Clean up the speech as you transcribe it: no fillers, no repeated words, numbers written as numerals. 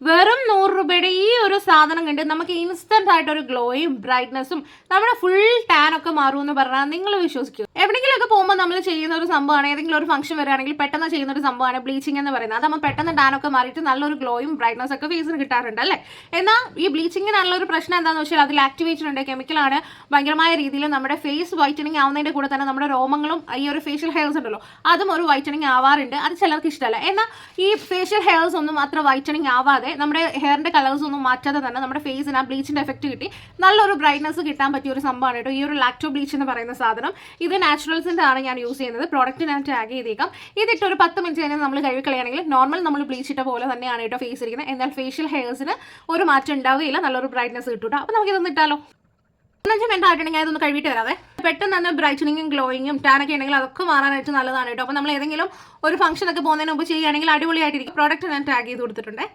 വെറും 100 രൂപയുടെ ഈ ഒരു സാധനം കണ്ട് നമുക്ക് ഇൻസ്റ്റന്റ് ആയിട്ട് ഒരു ഗ്ലോയും ബ്രൈറ്റ്നസ്സും നമ്മുടെ ഫുൾ ടാൻ ഒക്കെ മാറുമെന്ന് പറഞ്ഞാൽ നിങ്ങൾ വിശ്വസിക്കും. എവിടെയെങ്കിലുമൊക്കെ പോകുമ്പോൾ നമ്മൾ ചെയ്യുന്ന ഒരു സംഭവമാണ്, ഏതെങ്കിലും ഒരു ഫംഗ്ഷൻ വരികയാണെങ്കിൽ പെട്ടെന്ന് ചെയ്യുന്ന ഒരു സംഭവമാണ് ബ്ലീച്ചിങ് എന്ന് പറയുന്നത്. അതാകുമ്പോൾ പെട്ടെന്ന് ടാൻ ഒക്കെ മാറിയിട്ട് നല്ലൊരു ഗ്ലോയും ബ്രൈറ്റ്നസ് ഒക്കെ ഫേസിന് കിട്ടാറുണ്ട് അല്ലേ. എന്നാൽ ഈ ബ്ലീച്ചിങ്ങിനുള്ള ഒരു പ്രശ്നം എന്താണെന്ന് വെച്ചാൽ അതിൽ ആക്ടിവേറ്റഡ് ഉണ്ട് കെമിക്കലാണ്. ഭയങ്കരമായ രീതിയിൽ നമ്മുടെ ഫേസ് വൈറ്റനിങ് ആവുന്നതിൻ്റെ കൂടെ തന്നെ നമ്മുടെ രോമങ്ങളും ഈ ഒരു ഫേഷ്യൽ ഹെയർസ് ഉണ്ടല്ലോ അതും ഒരു വൈറ്റനിങ് ആവാറുണ്ട്. അത് ചിലർക്ക് ഇഷ്ടമല്ല. എന്നാൽ ഈ ഫേഷ്യൽ ഹെയർസ് ഒന്നും അത്ര വൈറ്റനിങ് ആവാതെ നമ്മുടെ ഹെയറിന്റെ കളേഴ്സ് ഒന്നും മാറ്റാതെ തന്നെ നമ്മുടെ ഫേസിന് ആ ബ്ലീച്ചിന്റെ എഫക്ട് കിട്ടി നല്ലൊരു ബ്രൈറ്റ്നസ് കിട്ടാൻ പറ്റിയ ഒരു സംഭവമാണ് കേട്ടോ ഈ ഒരു ലാക്ടോ ബ്ലീച്ച് എന്ന് പറയുന്ന സാധനം. ഇത് നാച്ചുറൽസിന്റെ ആണ് ഞാൻ യൂസ് ചെയ്യുന്നത്. പ്രോഡക്റ്റ് ഞാൻ ടാഗ് ചെയ്തേക്കാം. ഇതിട്ട് ഒരു 10 മിനിറ്റ് കഴിഞ്ഞാൽ നമ്മൾ കഴുകിക്കളയാണെങ്കിൽ നോർമൽ നമ്മൾ ബ്ലീച്ച് ഇട്ട പോലെ തന്നെയാണ് കേട്ടോ ഫേസ് ഇരിക്കുന്നത്. എന്നാൽ ഫേഷ്യൽ ഹെയർസിന് ഒരു മാറ്റം ഉണ്ടാവുകയില്ല, നല്ലൊരു ബ്രൈറ്റ്നസ് കിട്ടും. അപ്പോൾ നമുക്ക് ഇതൊന്ന് ഇട്ടാലോ. 15 മിനിറ്റ് ആയിട്ടുണ്ടെങ്കിൽ അതൊന്ന് കഴുകിയിട്ട് വരാതെ. പെട്ടെന്ന് തന്നെ ബ്രൈറ്റനിങ്ങും ഗ്ലോയിങ്ങും ടാനൊക്കെ ഉണ്ടെങ്കിൽ അതൊക്കെ മാറാനായിട്ട് നല്ലതാണ് കേട്ടോ. അപ്പോൾ നമ്മൾ ഏതെങ്കിലും ഒരു ഫംഗ്ഷൻ ഒക്കെ പോകുന്നതിന് മുമ്പ് ചെയ്യുകയാണെങ്കിൽ അടിപൊളിയായിട്ടിരിക്കും. പ്രോഡക്റ്റ് ഞാൻ ടാഗ് ചെയ്ത് കൊടുത്തിട്ടുണ്ട്.